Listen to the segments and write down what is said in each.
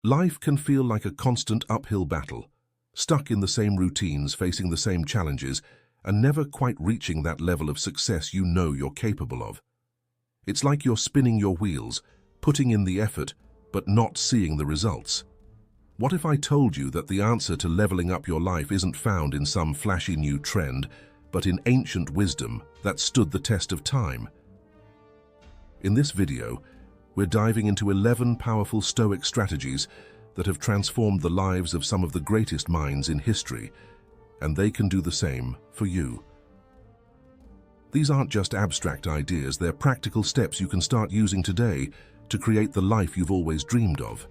Life can feel like a constant uphill battle, stuck in the same routines, facing the same challenges, and never quite reaching that level of success you know you're capable of. It's like you're spinning your wheels, putting in the effort, but not seeing the results. What if I told you that the answer to leveling up your life isn't found in some flashy new trend, but in ancient wisdom that stood the test of time? In this video, we're diving into 11 powerful Stoic strategies that have transformed the lives of some of the greatest minds in history, and they can do the same for you. These aren't just abstract ideas, they're practical steps you can start using today to create the life you've always dreamed of.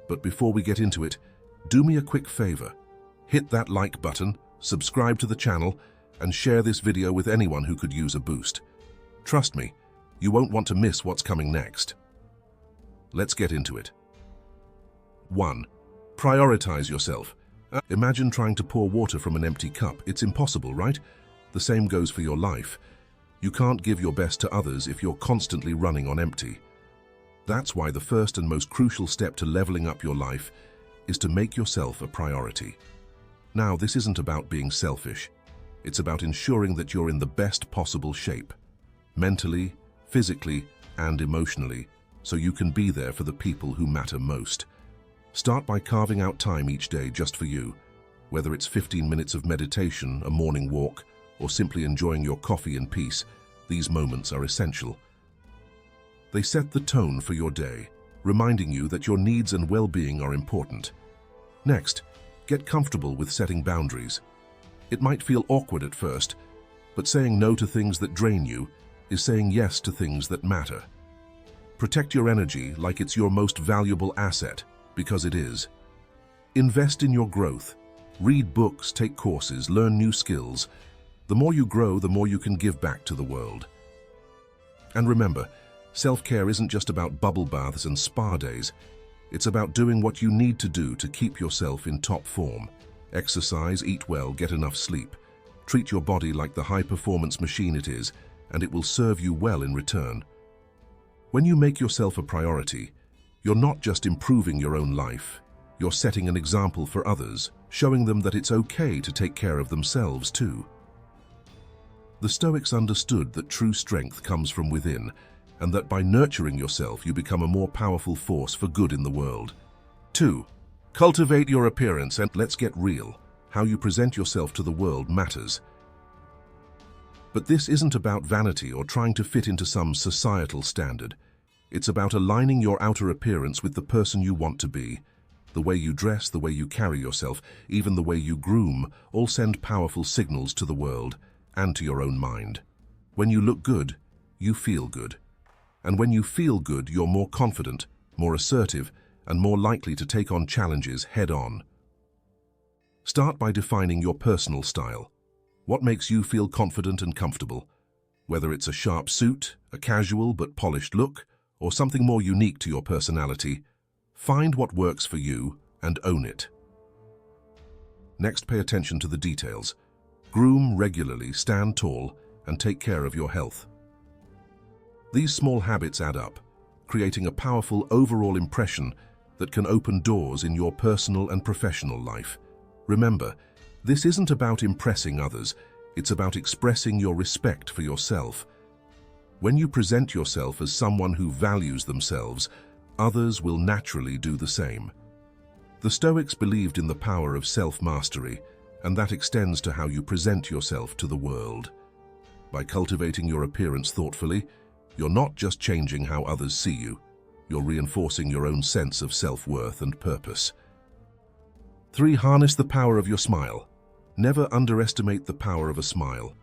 But before we get into it, do me a quick favor. Hit that like button, subscribe to the channel, and share this video with anyone who could use a boost. Trust me, you won't want to miss what's coming next. Let's get into it. 1. Prioritize yourself. Imagine trying to pour water from an empty cup. It's impossible, right? The same goes for your life. You can't give your best to others if you're constantly running on empty. That's why the first and most crucial step to leveling up your life is to make yourself a priority. Now, this isn't about being selfish. It's about ensuring that you're in the best possible shape, mentally, physically, and emotionally, so you can be there for the people who matter most. Start by carving out time each day just for you, whether it's 15 minutes of meditation, a morning walk, or simply enjoying your coffee in peace. These moments are essential. They set the tone for your day, reminding you that your needs and well-being are important. Next, get comfortable with setting boundaries. It might feel awkward at first, but saying no to things that drain you is saying yes to things that matter. Protect your energy like it's your most valuable asset, because it is. Invest in your growth. Read books, take courses, learn new skills. The more you grow, the more you can give back to the world. And remember, self-care isn't just about bubble baths and spa days. It's about doing what you need to do to keep yourself in top form. Exercise, eat well, get enough sleep. Treat your body like the high-performance machine it is, and it will serve you well in return. When you make yourself a priority, you're not just improving your own life, you're setting an example for others, showing them that it's okay to take care of themselves too. The Stoics understood that true strength comes from within, and that by nurturing yourself you become a more powerful force for good in the world. 2. Cultivate your appearance, and let's get real. How you present yourself to the world matters. But this isn't about vanity or trying to fit into some societal standard. It's about aligning your outer appearance with the person you want to be. The way you dress, the way you carry yourself, even the way you groom, all send powerful signals to the world and to your own mind. When you look good, you feel good. And when you feel good, you're more confident, more assertive, and more likely to take on challenges head-on. Start by defining your personal style. What makes you feel confident and comfortable? Whether it's a sharp suit, a casual but polished look, or something more unique to your personality, find what works for you and own it. Next, pay attention to the details. Groom regularly, stand tall, and take care of your health. These small habits add up, creating a powerful overall impression that can open doors in your personal and professional life. Remember, this isn't about impressing others, it's about expressing your respect for yourself. When you present yourself as someone who values themselves, others will naturally do the same. The Stoics believed in the power of self-mastery, and that extends to how you present yourself to the world. By cultivating your appearance thoughtfully, you're not just changing how others see you, you're reinforcing your own sense of self-worth and purpose. 3. Harness the power of your smile. Never underestimate the power of a smile.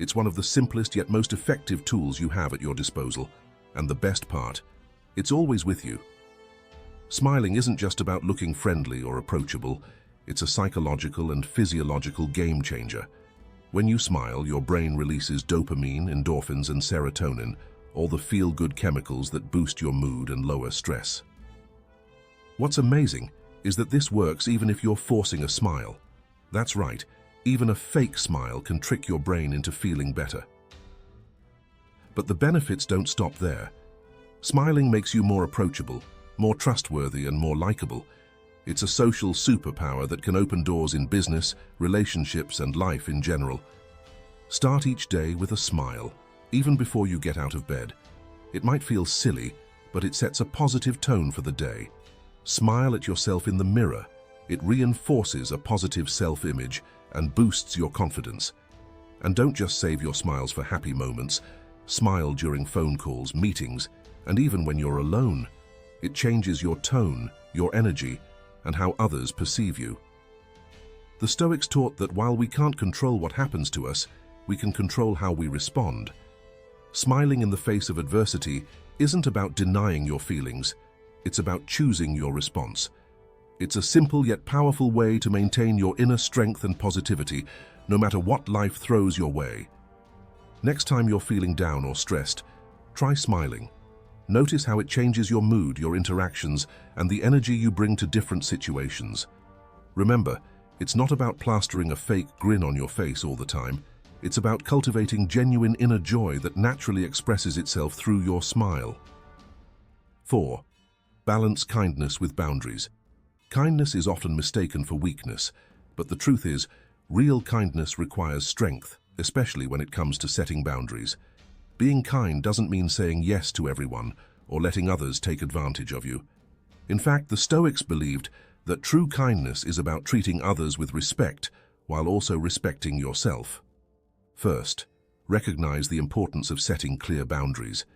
It's one of the simplest yet most effective tools you have at your disposal. And the best part, it's always with you. Smiling isn't just about looking friendly or approachable, it's a psychological and physiological game changer. When you smile, your brain releases dopamine, endorphins, and serotonin, all the feel-good chemicals that boost your mood and lower stress. What's amazing is that this works even if you're forcing a smile. That's right, even a fake smile can trick your brain into feeling better. But the benefits don't stop there. Smiling makes you more approachable, more trustworthy and more likable. It's a social superpower that can open doors in business, relationships, and life in general. Start each day with a smile, even before you get out of bed. It might feel silly, but it sets a positive tone for the day. Smile at yourself in the mirror. It reinforces a positive self-image and boosts your confidence. And don't just save your smiles for happy moments. Smile during phone calls, meetings, and even when you're alone. It changes your tone, your energy, and how others perceive you. The Stoics taught that while we can't control what happens to us, we can control how we respond. Smiling in the face of adversity isn't about denying your feelings, it's about choosing your response. It's a simple yet powerful way to maintain your inner strength and positivity, no matter what life throws your way. Next time you're feeling down or stressed, try smiling. Notice how it changes your mood, your interactions, and the energy you bring to different situations. Remember, it's not about plastering a fake grin on your face all the time. It's about cultivating genuine inner joy that naturally expresses itself through your smile. 4. Balance kindness with boundaries. Kindness is often mistaken for weakness, but the truth is, real kindness requires strength, especially when it comes to setting boundaries. Being kind doesn't mean saying yes to everyone or letting others take advantage of you. In fact, the Stoics believed that true kindness is about treating others with respect while also respecting yourself. First, recognize the importance of setting clear boundaries.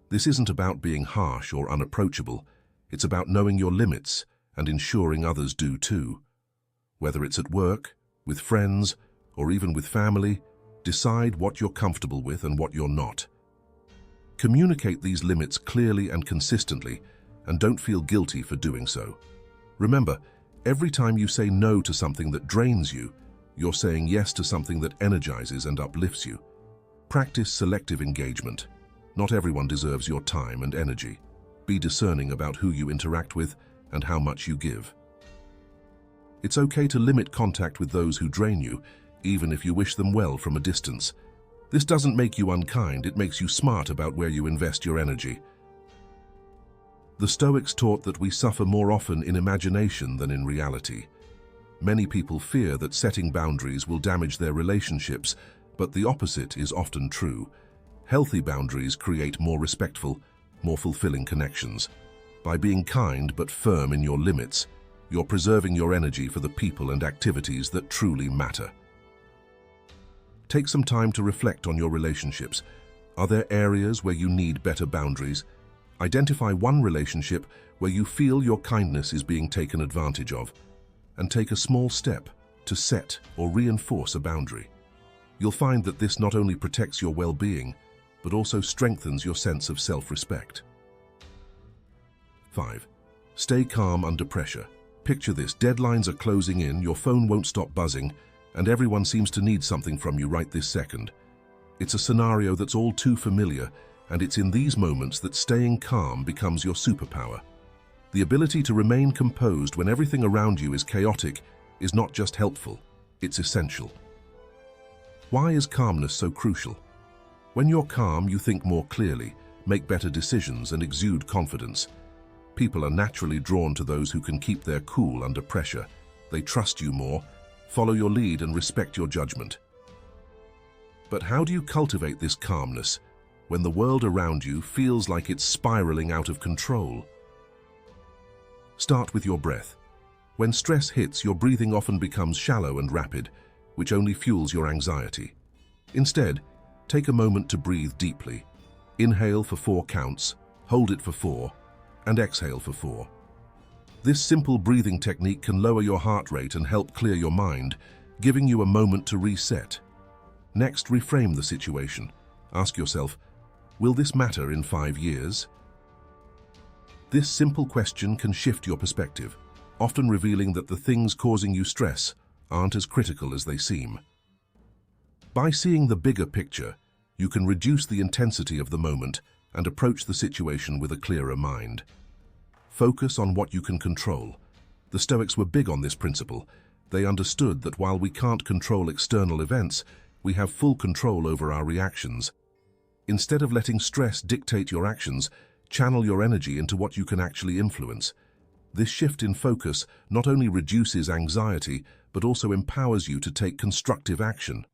This isn't about being harsh or unapproachable. It's about knowing your limits and ensuring others do too. Whether it's at work, with friends, or even with family, decide what you're comfortable with and what you're not. Communicate these limits clearly and consistently, and don't feel guilty for doing so. Remember, every time you say no to something that drains you, you're saying yes to something that energizes and uplifts you. Practice selective engagement. Not everyone deserves your time and energy. Be discerning about who you interact with and how much you give. It's okay to limit contact with those who drain you, even if you wish them well from a distance. This doesn't make you unkind, it makes you smart about where you invest your energy. The Stoics taught that we suffer more often in imagination than in reality. Many people fear that setting boundaries will damage their relationships, but the opposite is often true. Healthy boundaries create more respectful, more fulfilling connections. By being kind but firm in your limits, you're preserving your energy for the people and activities that truly matter. Take some time to reflect on your relationships. Are there areas where you need better boundaries? Identify one relationship where you feel your kindness is being taken advantage of, and take a small step to set or reinforce a boundary. You'll find that this not only protects your well-being, but also strengthens your sense of self-respect. 5. Stay calm under pressure. Picture this: deadlines are closing in, your phone won't stop buzzing, and everyone seems to need something from you right this second. It's a scenario that's all too familiar, and it's in these moments that staying calm becomes your superpower. The ability to remain composed when everything around you is chaotic is not just helpful, it's essential. Why is calmness so crucial? When you're calm, you think more clearly, make better decisions, and exude confidence. People are naturally drawn to those who can keep their cool under pressure. They trust you more, follow your lead, and respect your judgment. But how do you cultivate this calmness when the world around you feels like it's spiraling out of control? Start with your breath. When stress hits, your breathing often becomes shallow and rapid, which only fuels your anxiety. Instead, take a moment to breathe deeply. Inhale for 4 counts, hold it for 4, and exhale for 4. This simple breathing technique can lower your heart rate and help clear your mind, giving you a moment to reset. Next, reframe the situation. Ask yourself, will this matter in 5 years? This simple question can shift your perspective, often revealing that the things causing you stress aren't as critical as they seem. By seeing the bigger picture, you can reduce the intensity of the moment and approach the situation with a clearer mind. Focus on what you can control. The Stoics were big on this principle. They understood that while we can't control external events, we have full control over our reactions. Instead of letting stress dictate your actions, Channel your energy into what you can actually influence. This shift in focus not only reduces anxiety, but also empowers you to take constructive action.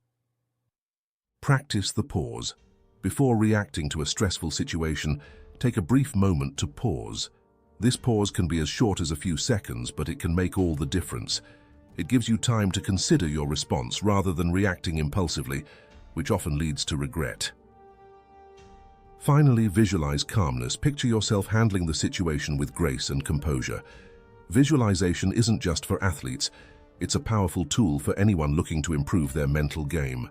Practice the pause. Before reacting to a stressful situation, take a brief moment to pause. This pause can be as short as a few seconds, but it can make all the difference. It gives you time to consider your response rather than reacting impulsively, which often leads to regret. Finally, visualize calmness. Picture yourself handling the situation with grace and composure. Visualization isn't just for athletes. It's a powerful tool for anyone looking to improve their mental game.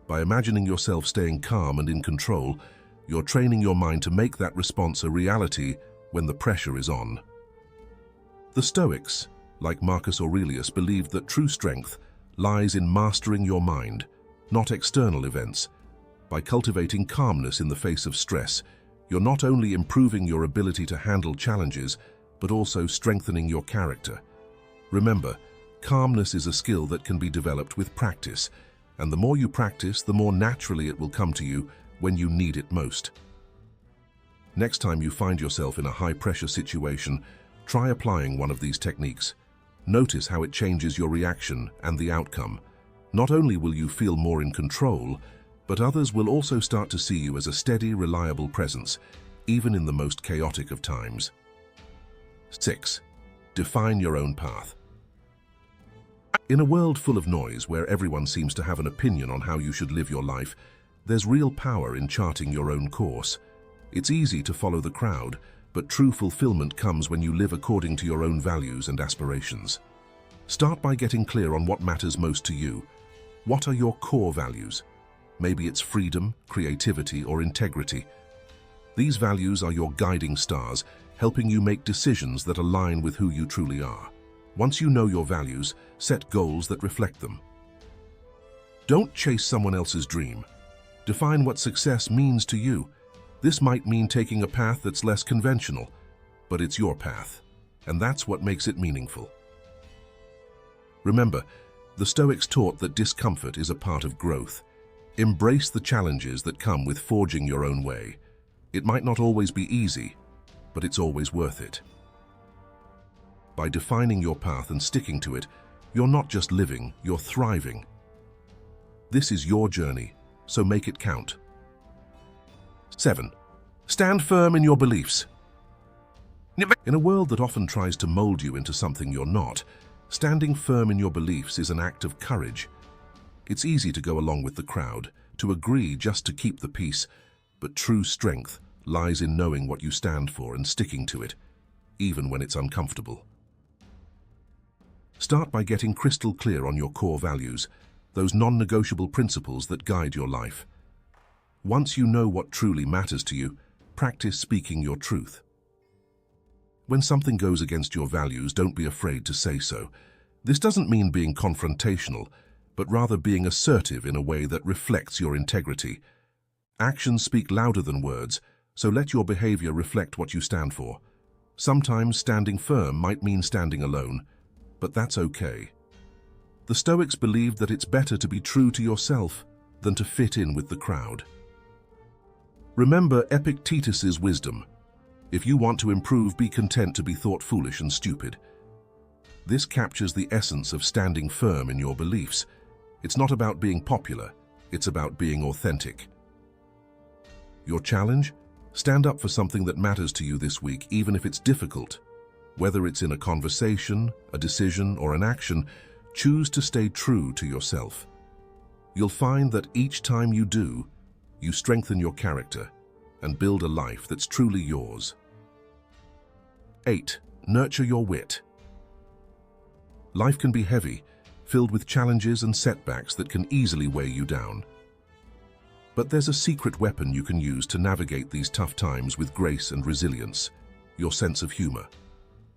By imagining yourself staying calm and in control, you're training your mind to make that response a reality when the pressure is on. The Stoics, like Marcus Aurelius, believed that true strength lies in mastering your mind, not external events. By cultivating calmness in the face of stress, you're not only improving your ability to handle challenges, but also strengthening your character. Remember, calmness is a skill that can be developed with practice, and the more you practice, the more naturally it will come to you when you need it most. Next time you find yourself in a high-pressure situation, try applying one of these techniques. Notice how it changes your reaction and the outcome. Not only will you feel more in control, but others will also start to see you as a steady, reliable presence, even in the most chaotic of times. 6. Define your own path. In a world full of noise where everyone seems to have an opinion on how you should live your life, there's real power in charting your own course. It's easy to follow the crowd, but true fulfillment comes when you live according to your own values and aspirations. Start by getting clear on what matters most to you. What are your core values? Maybe it's freedom, creativity, or integrity. These values are your guiding stars, helping you make decisions that align with who you truly are. Once you know your values, set goals that reflect them. Don't chase someone else's dream. Define what success means to you. This might mean taking a path that's less conventional, but it's your path, and that's what makes it meaningful. Remember, the Stoics taught that discomfort is a part of growth. Embrace the challenges that come with forging your own way. It might not always be easy, but it's always worth it. By defining your path and sticking to it, you're not just living, you're thriving. This is your journey, so make it count. 7. Stand firm in your beliefs. In a world that often tries to mold you into something you're not, standing firm in your beliefs is an act of courage. It's easy to go along with the crowd, to agree just to keep the peace, but true strength lies in knowing what you stand for and sticking to it, even when it's uncomfortable. Start by getting crystal clear on your core values, those non-negotiable principles that guide your life. Once you know what truly matters to you, practice speaking your truth. When something goes against your values, don't be afraid to say so. This doesn't mean being confrontational, but rather being assertive in a way that reflects your integrity. Actions speak louder than words, so let your behavior reflect what you stand for. Sometimes standing firm might mean standing alone, but that's okay. The Stoics believed that it's better to be true to yourself than to fit in with the crowd. Remember Epictetus's wisdom. If you want to improve, be content to be thought foolish and stupid. This captures the essence of standing firm in your beliefs. It's not about being popular, it's about being authentic. Your challenge? Stand up for something that matters to you this week, even if it's difficult. Whether it's in a conversation, a decision, or an action, choose to stay true to yourself. You'll find that each time you do, you strengthen your character and build a life that's truly yours. 8. Nurture your wit. Life can be heavy, filled with challenges and setbacks that can easily weigh you down. But there's a secret weapon you can use to navigate these tough times with grace and resilience: your sense of humor.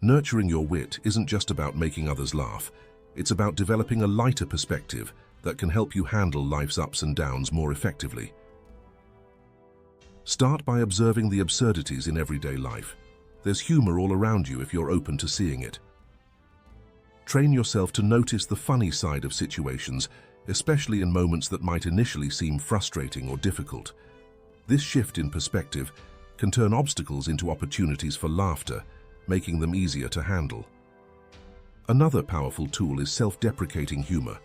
Nurturing your wit isn't just about making others laugh. It's about developing a lighter perspective that can help you handle life's ups and downs more effectively. Start by observing the absurdities in everyday life. There's humor all around you if you're open to seeing it. Train yourself to notice the funny side of situations, especially in moments that might initially seem frustrating or difficult. This shift in perspective can turn obstacles into opportunities for laughter, making them easier to handle. Another powerful tool is self-deprecating humor.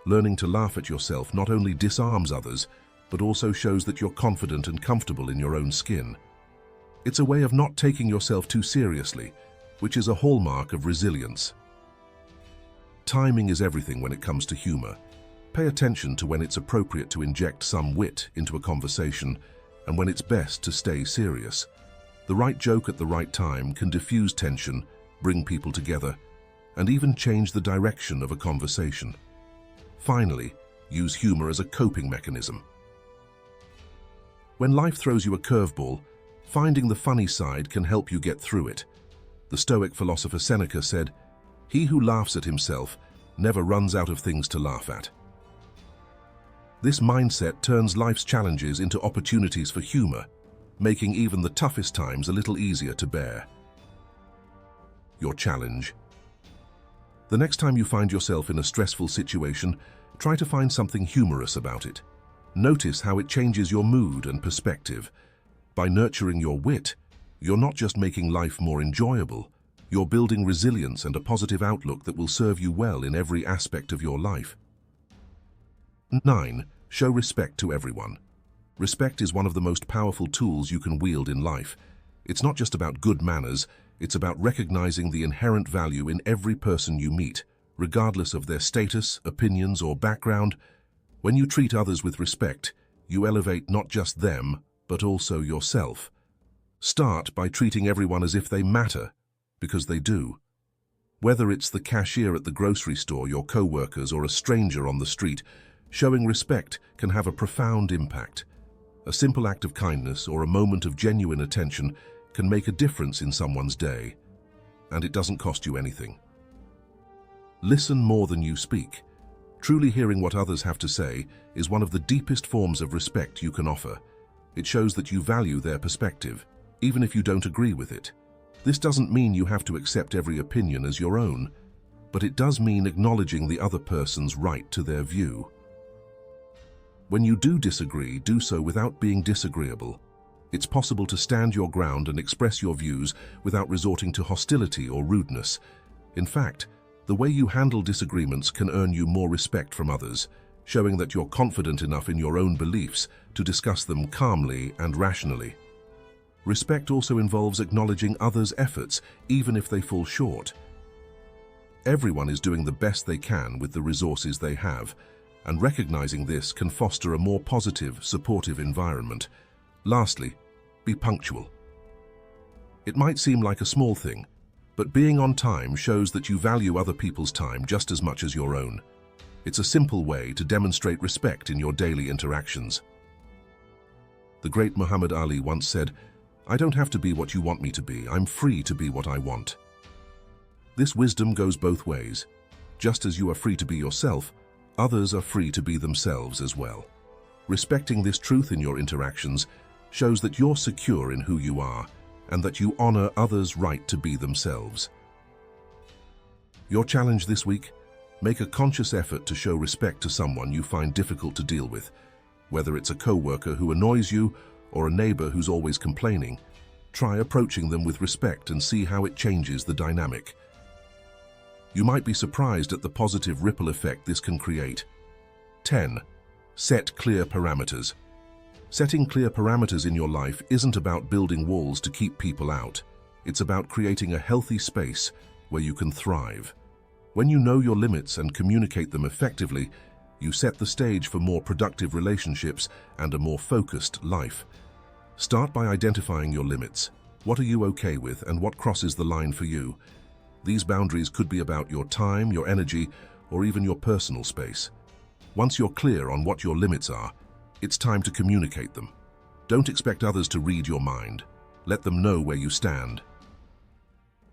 Learning to laugh at yourself not only disarms others, but also shows that you're confident and comfortable in your own skin. It's a way of not taking yourself too seriously, which is a hallmark of resilience. Timing is everything when it comes to humor. Pay attention to when it's appropriate to inject some wit into a conversation and when it's best to stay serious. The right joke at the right time can diffuse tension, bring people together, and even change the direction of a conversation. Finally, use humor as a coping mechanism. When life throws you a curveball, finding the funny side can help you get through it. The Stoic philosopher Seneca said, "He who laughs at himself never runs out of things to laugh at." This mindset turns life's challenges into opportunities for humor, making even the toughest times a little easier to bear. Your challenge. The next time you find yourself in a stressful situation, try to find something humorous about it. Notice how it changes your mood and perspective. By nurturing your wit, you're not just making life more enjoyable, you're building resilience and a positive outlook that will serve you well in every aspect of your life. 9. Show respect to everyone. Respect is one of the most powerful tools you can wield in life. It's not just about good manners, it's about recognizing the inherent value in every person you meet, regardless of their status, opinions, or background. When you treat others with respect, you elevate not just them, but also yourself. Start by treating everyone as if they matter, because they do. Whether it's the cashier at the grocery store, your co-workers, or a stranger on the street, showing respect can have a profound impact. A simple act of kindness or a moment of genuine attention can make a difference in someone's day, and it doesn't cost you anything. Listen more than you speak. Truly hearing what others have to say is one of the deepest forms of respect you can offer. It shows that you value their perspective, even if you don't agree with it. This doesn't mean you have to accept every opinion as your own, but it does mean acknowledging the other person's right to their view. When you do disagree, do so without being disagreeable. It's possible to stand your ground and express your views without resorting to hostility or rudeness. In fact, the way you handle disagreements can earn you more respect from others, showing that you're confident enough in your own beliefs to discuss them calmly and rationally. Respect also involves acknowledging others' efforts, even if they fall short. Everyone is doing the best they can with the resources they have, and recognizing this can foster a more positive, supportive environment. Lastly, be punctual. It might seem like a small thing, but being on time shows that you value other people's time just as much as your own. It's a simple way to demonstrate respect in your daily interactions. The great Muhammad Ali once said, "I don't have to be what you want me to be, I'm free to be what I want." This wisdom goes both ways. Just as you are free to be yourself, others are free to be themselves as well. Respecting this truth in your interactions shows that you're secure in who you are and that you honor others' right to be themselves. Your challenge this week? Make a conscious effort to show respect to someone you find difficult to deal with, whether it's a co-worker who annoys you or a neighbor who's always complaining. Try approaching them with respect and see how it changes the dynamic. You might be surprised at the positive ripple effect this can create. 10. Set clear parameters. Setting clear parameters in your life isn't about building walls to keep people out. It's about creating a healthy space where you can thrive. When you know your limits and communicate them effectively, you set the stage for more productive relationships and a more focused life. Start by identifying your limits. What are you okay with and what crosses the line for you? These boundaries could be about your time, your energy, or even your personal space. Once you're clear on what your limits are, it's time to communicate them. Don't expect others to read your mind. Let them know where you stand.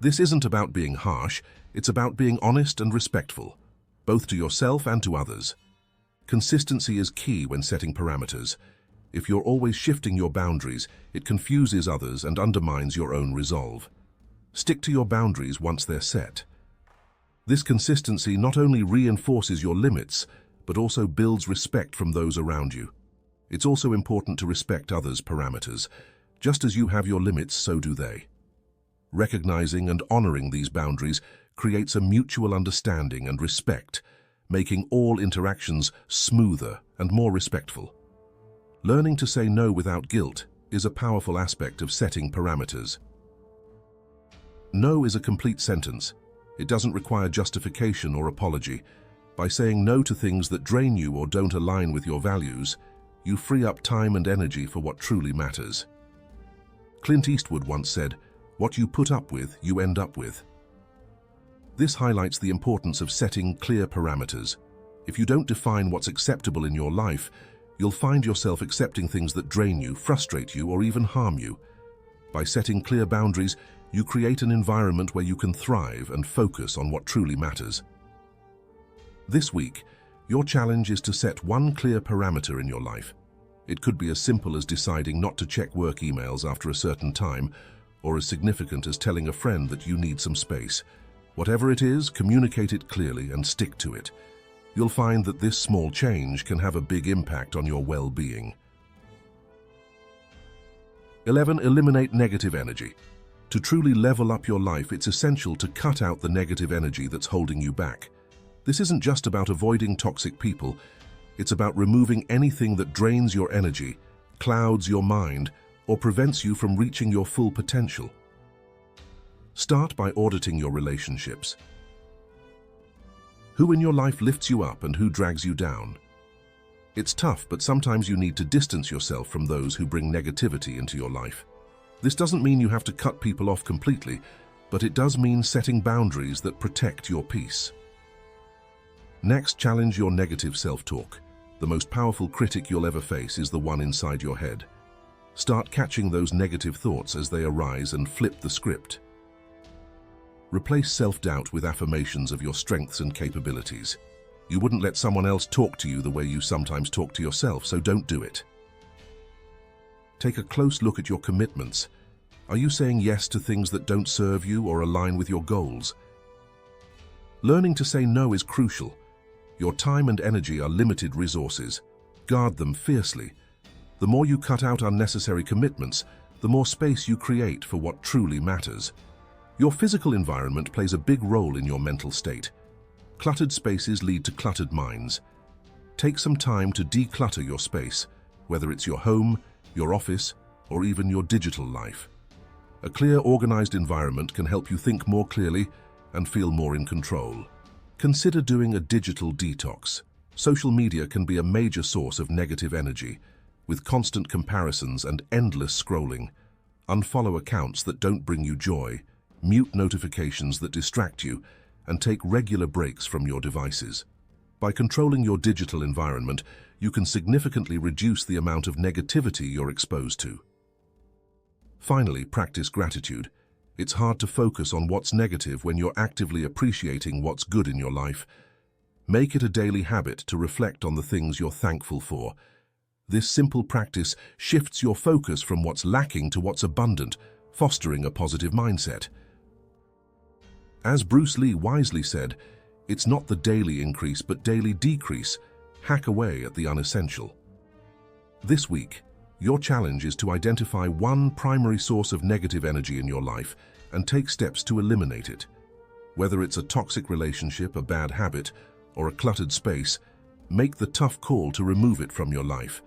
This isn't about being harsh, it's about being honest and respectful, both to yourself and to others. Consistency is key when setting parameters. If you're always shifting your boundaries, it confuses others and undermines your own resolve. Stick to your boundaries once they're set. This consistency not only reinforces your limits, but also builds respect from those around you. It's also important to respect others' parameters. Just as you have your limits, so do they. Recognizing and honoring these boundaries creates a mutual understanding and respect, making all interactions smoother and more respectful. Learning to say no without guilt is a powerful aspect of setting parameters. No is a complete sentence. It doesn't require justification or apology. By saying no to things that drain you or don't align with your values, you free up time and energy for what truly matters. Clint Eastwood once said, "What you put up with, you end up with." This highlights the importance of setting clear parameters. If you don't define what's acceptable in your life, you'll find yourself accepting things that drain you, frustrate you, or even harm you. By setting clear boundaries, you create an environment where you can thrive and focus on what truly matters. This week, your challenge is to set one clear parameter in your life. It could be as simple as deciding not to check work emails after a certain time, or as significant as telling a friend that you need some space. Whatever it is, communicate it clearly and stick to it. You'll find that this small change can have a big impact on your well-being. 11. Eliminate negative energy. To truly level up your life, it's essential to cut out the negative energy that's holding you back. This isn't just about avoiding toxic people. It's about removing anything that drains your energy, clouds your mind, or prevents you from reaching your full potential. Start by auditing your relationships. Who in your life lifts you up and who drags you down? It's tough, but sometimes you need to distance yourself from those who bring negativity into your life. This doesn't mean you have to cut people off completely, but it does mean setting boundaries that protect your peace. Next, challenge your negative self-talk. The most powerful critic you'll ever face is the one inside your head. Start catching those negative thoughts as they arise and flip the script. Replace self-doubt with affirmations of your strengths and capabilities. You wouldn't let someone else talk to you the way you sometimes talk to yourself, so don't do it. Take a close look at your commitments. Are you saying yes to things that don't serve you or align with your goals? Learning to say no is crucial. Your time and energy are limited resources. Guard them fiercely. The more you cut out unnecessary commitments, the more space you create for what truly matters. Your physical environment plays a big role in your mental state. Cluttered spaces lead to cluttered minds. Take some time to declutter your space, whether it's your home, your office, or even your digital life. A clear, organized environment can help you think more clearly and feel more in control. Consider doing a digital detox. Social media can be a major source of negative energy, with constant comparisons and endless scrolling. Unfollow accounts that don't bring you joy, mute notifications that distract you, and take regular breaks from your devices. By controlling your digital environment, you can significantly reduce the amount of negativity you're exposed to. Finally, practice gratitude. It's hard to focus on what's negative when you're actively appreciating what's good in your life. Make it a daily habit to reflect on the things you're thankful for. This simple practice shifts your focus from what's lacking to what's abundant, fostering a positive mindset. As Bruce Lee wisely said, it's not the daily increase but daily decrease. Hack away at the unessential. This week, your challenge is to identify one primary source of negative energy in your life and take steps to eliminate it. Whether it's a toxic relationship, a bad habit, or a cluttered space, make the tough call to remove it from your life.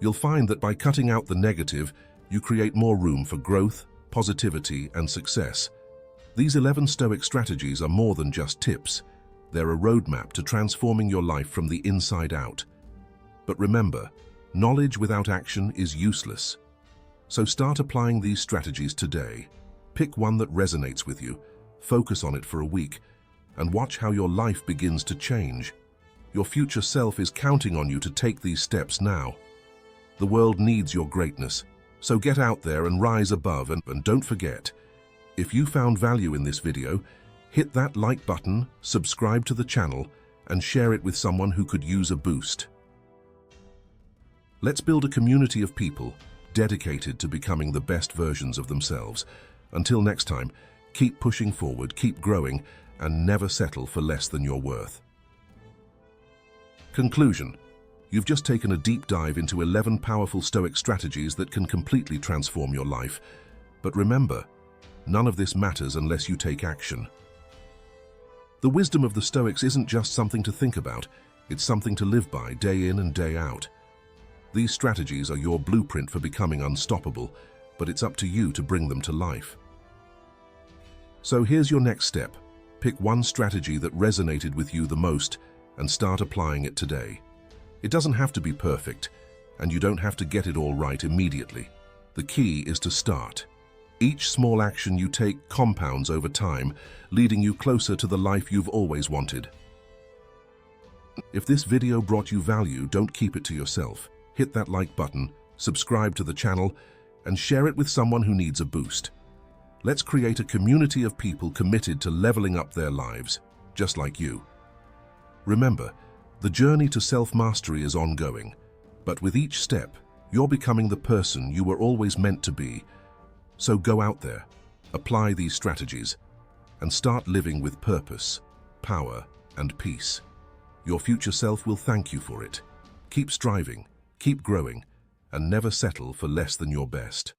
You'll find that by cutting out the negative, you create more room for growth, positivity, and success. These 11 Stoic strategies are more than just tips. They're a roadmap to transforming your life from the inside out. But remember, knowledge without action is useless. So start applying these strategies today. Pick one that resonates with you, focus on it for a week, and watch how your life begins to change. Your future self is counting on you to take these steps now. The world needs your greatness, so get out there and rise above. And don't forget, if you found value in this video, hit that like button, subscribe to the channel, and share it with someone who could use a boost. Let's build a community of people dedicated to becoming the best versions of themselves. Until next time, keep pushing forward, keep growing, and never settle for less than your worth. Conclusion. You've just taken a deep dive into 11 powerful Stoic strategies that can completely transform your life. But remember, none of this matters unless you take action. The wisdom of the Stoics isn't just something to think about, it's something to live by day in and day out. These strategies are your blueprint for becoming unstoppable, but it's up to you to bring them to life. So here's your next step. Pick one strategy that resonated with you the most and start applying it today. It doesn't have to be perfect, and you don't have to get it all right immediately. The key is to start. Each small action you take compounds over time, leading you closer to the life you've always wanted. If this video brought you value, don't keep it to yourself. Hit that like button, subscribe to the channel, and share it with someone who needs a boost. Let's create a community of people committed to leveling up their lives, just like you. Remember, the journey to self-mastery is ongoing, but with each step, you're becoming the person you were always meant to be. So go out there, apply these strategies, and start living with purpose, power, and peace. Your future self will thank you for it. Keep striving, keep growing, and never settle for less than your best.